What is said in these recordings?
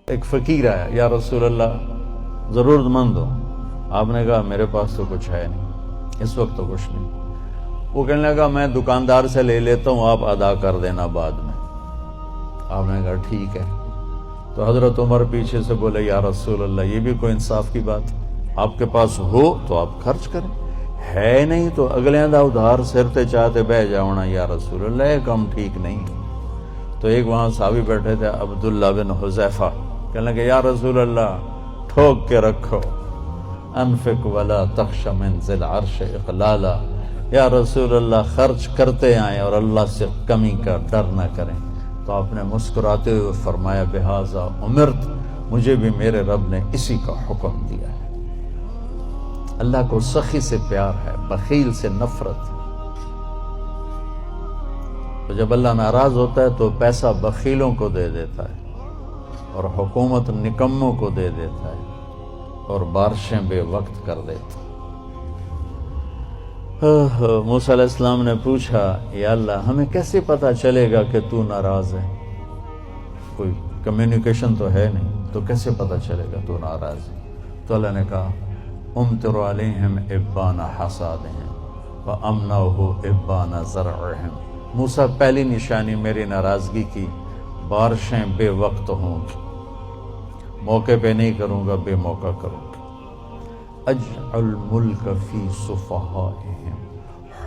ایک فقیر آیا، یا رسول اللہ ضرورت مند ہو. آپ نے کہا میرے پاس تو کچھ ہے نہیں، اس وقت تو کچھ نہیں. وہ کہنے لگا میں دکاندار سے لے لیتا ہوں، آپ ادا کر دینا بعد میں. آپ نے کہا ٹھیک ہے. تو حضرت عمر پیچھے سے بولے یا رسول اللہ یہ بھی کوئی انصاف کی بات، آپ کے پاس ہو تو آپ خرچ کریں، ہے نہیں تو اگلے دا ادھار سرتے چاہتے بہ جاؤنا یا رسول اللہ، یہ کام ٹھیک نہیں. تو ایک وہاں صحابی بیٹھے تھے عبداللہ بن حذیفہ، کہنے لگے یا رسول اللہ ٹھوک کے رکھو، انفق ولا تخش من ذی العرش اقلالا، یا رسول اللہ خرچ کرتے آئیں اور اللہ سے کمی کا ڈر نہ کریں. تو آپ نے مسکراتے ہوئے فرمایا بہذا امرت، مجھے بھی میرے رب نے اسی کا حکم دیا ہے. اللہ کو سخی سے پیار ہے، بخیل سے نفرت. تو جب اللہ ناراض ہوتا ہے تو پیسہ بخیلوں کو دے دیتا ہے اور حکومت نکموں کو دے دیتا ہے اور بارشیں بے وقت کر دیتا. موسیٰ علیہ السلام نے پوچھا یا اللہ ہمیں کیسے پتا چلے گا کہ تو ناراض ہے؟ کوئی کمیونیکیشن تو ہے نہیں، تو کیسے پتا چلے گا تو ناراض ہے؟ تو اللہ نے کہا امطر علیہم ابان حصادہم وامنعہ ابان زرعہم. موسیٰ پہلی نشانی میری ناراضگی کی، بارشیں بے وقت ہوں گی، موقع پہ نہیں کروں گا، بے موقع کروں گا. اجعل ملک فی صفحائہم،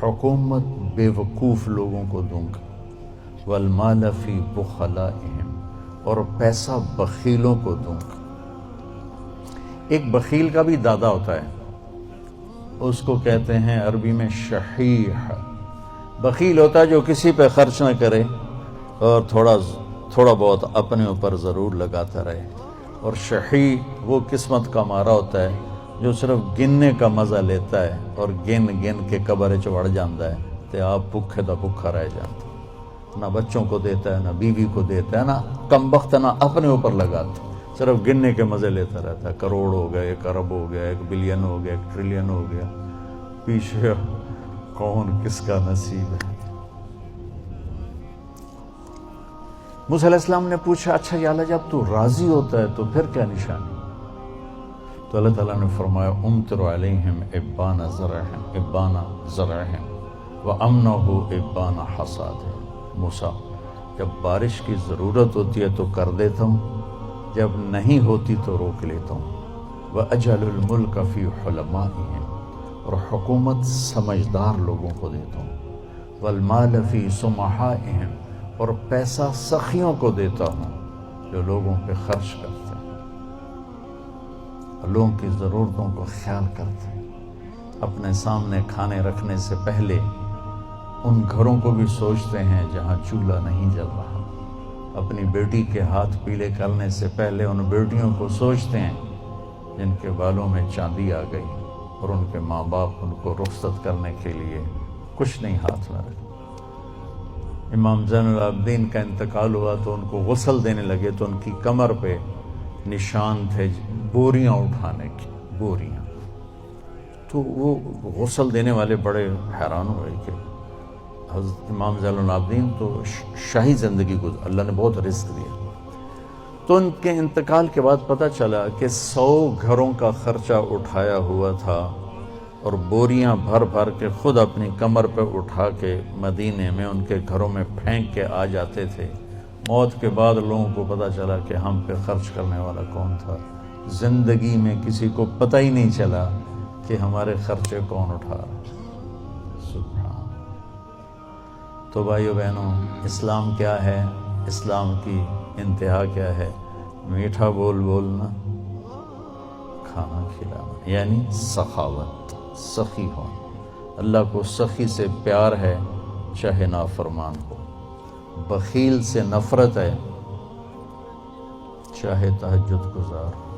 حکومت بے وقوف لوگوں کو دوں گا. والمال فی بخلائہم، اور پیسہ بخیلوں کو دوں گا. ایک بخیل کا بھی دادا ہوتا ہے، اس کو کہتے ہیں عربی میں شحیح. بخیل ہوتا ہے جو کسی پہ خرچ نہ کرے اور تھوڑا بہت اپنے اوپر ضرور لگاتا رہے. اور شحیح وہ قسمت کا مارا ہوتا ہے جو صرف گننے کا مزہ لیتا ہے اور گن کے قبر چڑھ جاتا ہے تو آپ بھوکے دا بھوکا رہ جاتا. نہ بچوں کو دیتا ہے، نہ بیوی کو دیتا ہے، نہ کم بخت نہ اپنے اوپر لگاتا، صرف گننے کے مزے لیتا رہتا ہے. کروڑ ہو گیا، 1 ارب ہو گیا، 1 بلین ہو گیا، 1 ٹریلین ہو گیا، پیچھے کون کس کا نصیب ہے. موسیٰ علیہ السلام نے پوچھا اچھا یا اللہ جب تو راضی ہوتا ہے تو پھر کیا نشانی؟ تو اللہ تعالیٰ نے فرمایا امطر علیہم ابان زرعہم وامنعہ ابان حصادہم. موسیٰ جب بارش کی ضرورت ہوتی ہے تو کر دیتا ہوں، جب نہیں ہوتی تو روک لیتا ہوں. وَأَجْعَلُ الْمُلْكَ فِي حُلَمَائِهِمْ، اور حکومت سمجھدار لوگوں کو دیتا ہوں. وَالْمَالَ فِي سُمَحَائِهِمْ، اور پیسہ سخیوں کو دیتا ہوں جو لوگوں پہ خرچ کرتے ہیں، لوگوں کی ضرورتوں کو خیال کرتے ہیں. اپنے سامنے کھانے رکھنے سے پہلے ان گھروں کو بھی سوچتے ہیں جہاں چولہا نہیں جل رہا. اپنی بیٹی کے ہاتھ پیلے کرنے سے پہلے ان بیٹیوں کو سوچتے ہیں جن کے بالوں میں چاندی آ گئی اور ان کے ماں باپ ان کو رخصت کرنے کے لیے کچھ نہیں ہاتھ میں رکھے. امام زین العابدین کا انتقال ہوا تو ان کو غسل دینے لگے تو ان کی کمر پہ نشان تھے بوریاں اٹھانے کی، بوریاں. تو وہ غسل دینے والے بڑے حیران ہوئے کہ حضرت امام زین العابدین تو شاہی زندگی گزار، اللہ نے بہت رزق دیا. تو ان کے انتقال کے بعد پتہ چلا کہ 100 گھروں کا خرچہ اٹھایا ہوا تھا اور بوریاں بھر بھر کے خود اپنی کمر پہ اٹھا کے مدینے میں ان کے گھروں میں پھینک کے آ جاتے تھے. موت کے بعد لوگوں کو پتہ چلا کہ ہم پہ خرچ کرنے والا کون تھا. زندگی میں کسی کو پتہ ہی نہیں چلا کہ ہمارے خرچے کون اٹھا رہا. سبحان. تو بھائیو بہنوں، اسلام کیا ہے؟ اسلام کی انتہا کیا ہے؟ میٹھا بول بولنا، کھانا کھلانا، یعنی سخاوت، سخی ہونا. اللہ کو سخی سے پیار ہے چاہے نافرمان ہو، بخیل سے نفرت ہے چاہے تہجد گزار ہو.